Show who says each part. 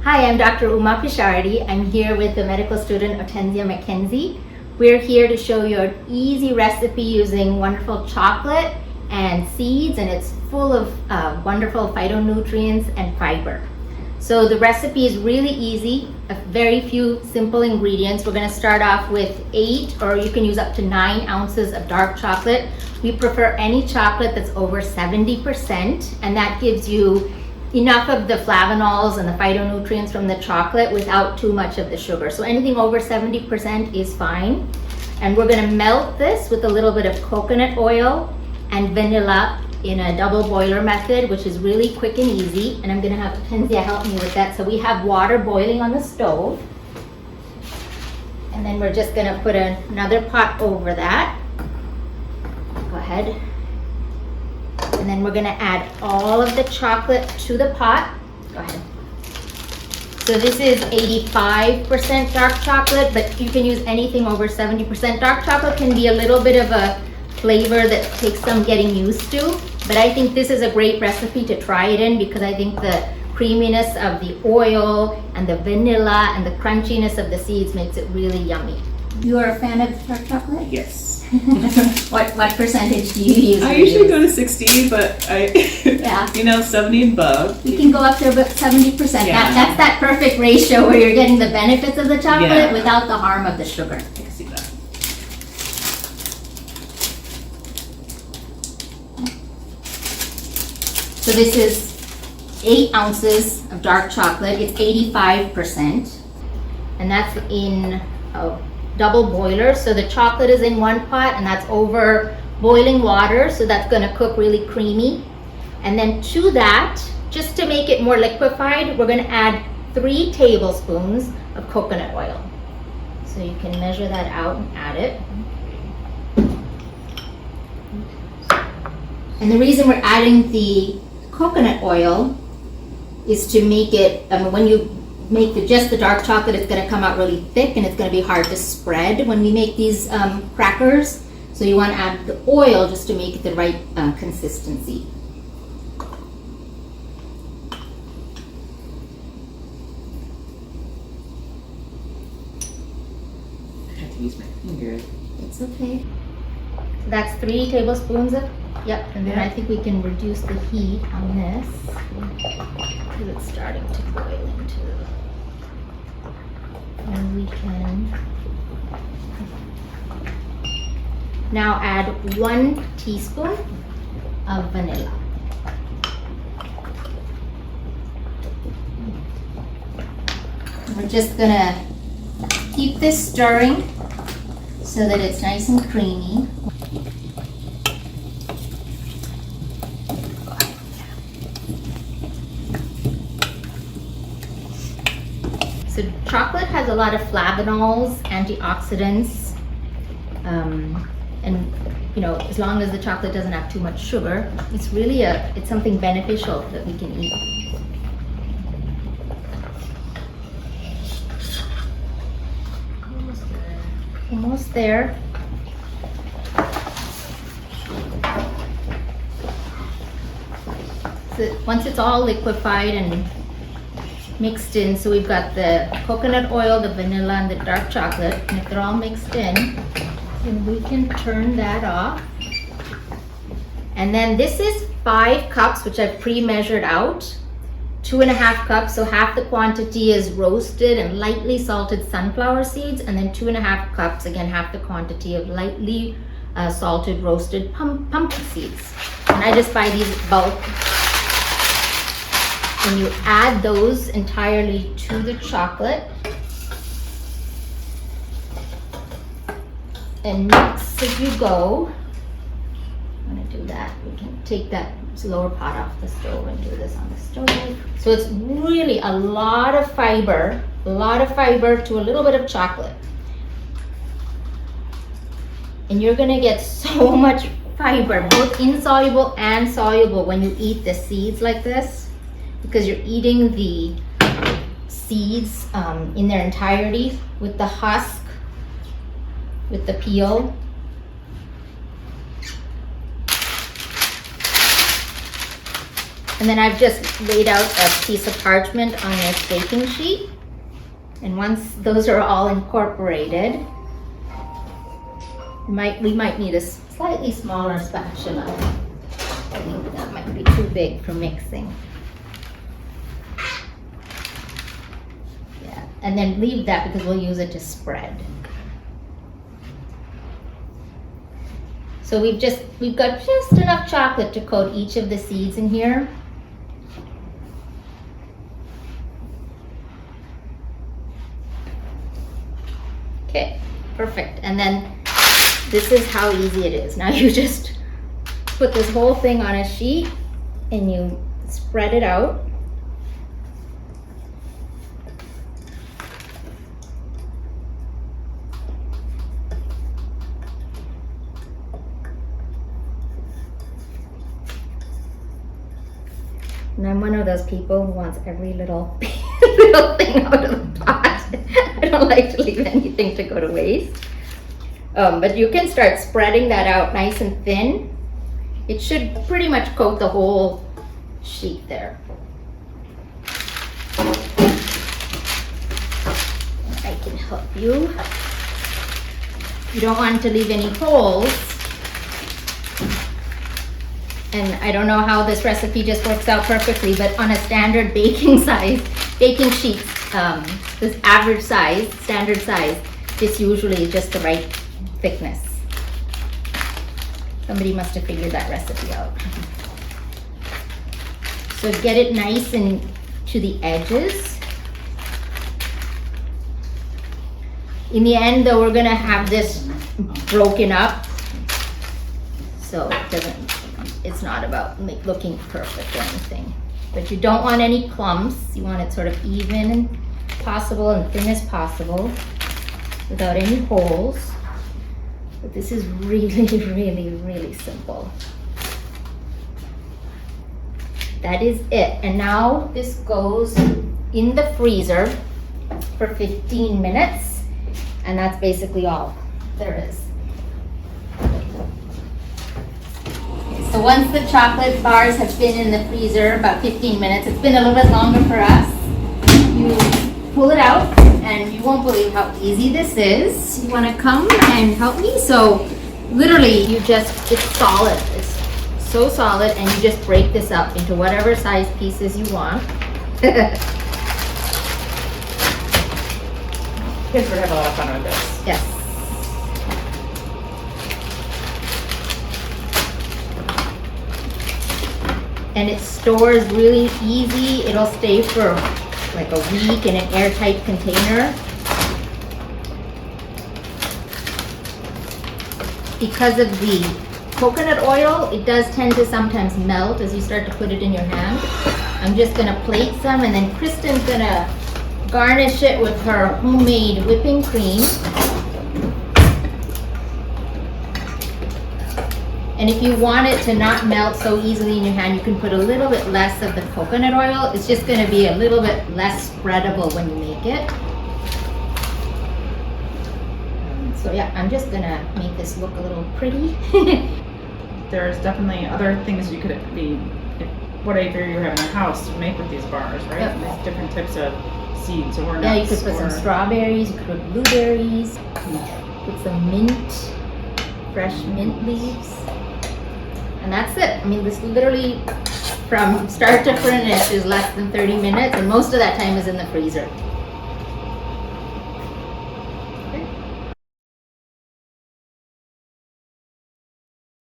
Speaker 1: Hi, I'm Dr. Uma Pishardi. I'm here with the medical student Otensia McKenzie. We're here to show you an easy recipe using wonderful chocolate and seeds, and it's full of wonderful phytonutrients and fiber. So the recipe is really easy, a very few simple ingredients. We're going to start off with 8, or you can use up to 9 ounces of dark chocolate. We prefer any chocolate that's over 70%, and that gives you enough of the flavonoids and the phytonutrients from the chocolate without too much of the sugar. So anything over 70% is fine. And we're going to melt this with a little bit of coconut oil and vanilla in a double boiler method, which is really quick and easy. And I'm going to have Otensia help me with that. So we have water boiling on the stove. And then we're just going to put another pot over that. Go ahead. And then we're going to add all of the chocolate to the pot. Go ahead. So this is 85% dark chocolate, but you can use anything over 70%. Dark chocolate can be a little bit of a flavor that takes some getting used to, but I think this is a great recipe to try it in because I think the creaminess of the oil and the vanilla and the crunchiness of the seeds makes it really yummy. You are a fan of dark chocolate?
Speaker 2: Yes.
Speaker 1: What percentage do you use?
Speaker 2: I usually go to 60, but
Speaker 1: Yeah.
Speaker 2: 70 and above.
Speaker 1: We can go up to about 70%.
Speaker 2: Yeah.
Speaker 1: That's that perfect ratio where you're getting the benefits of the chocolate
Speaker 2: Yeah.
Speaker 1: without the harm of the sugar.
Speaker 2: I can see that.
Speaker 1: So this is 8 ounces of dark chocolate. It's 85%. And that's in a double boiler. So the chocolate is in one pot and that's over boiling water. So that's going to cook really creamy. And then to that, just to make it more liquefied, we're going to add 3 tablespoons of coconut oil. So you can measure that out and add it. And the reason we're adding the coconut oil is to make it, when you make just the dark chocolate, it's going to come out really thick and it's going to be hard to spread when we make these crackers. So you want to add the oil just to make it the right consistency.
Speaker 2: I have to use my finger.
Speaker 1: It's okay. So that's 3 tablespoons of, yep, and then I think we can reduce the heat on this because it's starting to boil into. And we can now add 1 teaspoon of vanilla. We're just gonna keep this stirring so that it's nice and creamy. So chocolate has a lot of flavonoids, antioxidants, and as long as the chocolate doesn't have too much sugar, it's really it's something beneficial that we can eat. Almost there. So once it's all liquefied and mixed in, so we've got the coconut oil, the vanilla, and the dark chocolate, and if they're all mixed in, then we can turn that off. And then this is 5 cups, which I've pre-measured out, 2.5 cups, so half the quantity is roasted and lightly salted sunflower seeds, and then 2.5 cups, again half the quantity of lightly salted roasted pumpkin seeds. And I just buy these bulk. And you add those entirely to the chocolate and mix as you go. I'm going to do that. We can take that lower pot off the stove and do this on the stove. So it's really a lot of fiber to a little bit of chocolate. And you're going to get so much fiber, both insoluble and soluble, when you eat the seeds like this, because you're eating the seeds in their entirety with the husk, with the peel. And then I've just laid out a piece of parchment on this baking sheet. And once those are all incorporated, we might need a slightly smaller spatula. I think that might be too big for mixing. Yeah, and then leave that because we'll use it to spread. So we've got just enough chocolate to coat each of the seeds in here. Okay, perfect. And then this is how easy it is. Now you just put this whole thing on a sheet and you spread it out. And I'm one of those people who wants every little little thing out of the pot. I don't like to leave anything to go to waste. But you can start spreading that out nice and thin. It should pretty much coat the whole sheet there. I can help you. You don't want to leave any holes. And I don't know how this recipe just works out perfectly, but on a standard baking sheet, this average size, standard size, this usually is just the right thickness. Somebody must have figured that recipe out. So get it nice and to the edges. In the end though, we're gonna have this broken up, so it's not about looking perfect or anything. But you don't want any clumps. You want it sort of even and possible and thin as possible without any holes. But this is really, really, really simple. That is it. And now this goes in the freezer for 15 minutes. And that's basically all there is. So once the chocolate bars have been in the freezer about 15 minutes, it's been a little bit longer for us, you pull it out and you won't believe how easy this is. You want to come and help me? So literally it's solid. It's so solid and you just break this up into whatever size pieces you want.
Speaker 2: Kids would have a lot of fun with this.
Speaker 1: Yes. And it stores really easy. It'll stay for like a week in an airtight container. Because of the coconut oil, it does tend to sometimes melt as you start to put it in your hand. I'm just gonna plate some and then Kristen's gonna garnish it with her homemade whipping cream. And if you want it to not melt so easily in your hand, you can put a little bit less of the coconut oil. It's just going to be a little bit less spreadable when you make it. So yeah, I'm just going to make this look a little pretty.
Speaker 3: There's definitely other things you could be, whatever you have in the house to make with these bars, right?
Speaker 1: Yep.
Speaker 3: There's different types of seeds or nuts.
Speaker 1: Yeah, you could put some strawberries, you could put blueberries, put some mint, fresh mint leaves. And that's it. I mean, this literally from start to finish is less than 30 minutes and most of that time is in the freezer.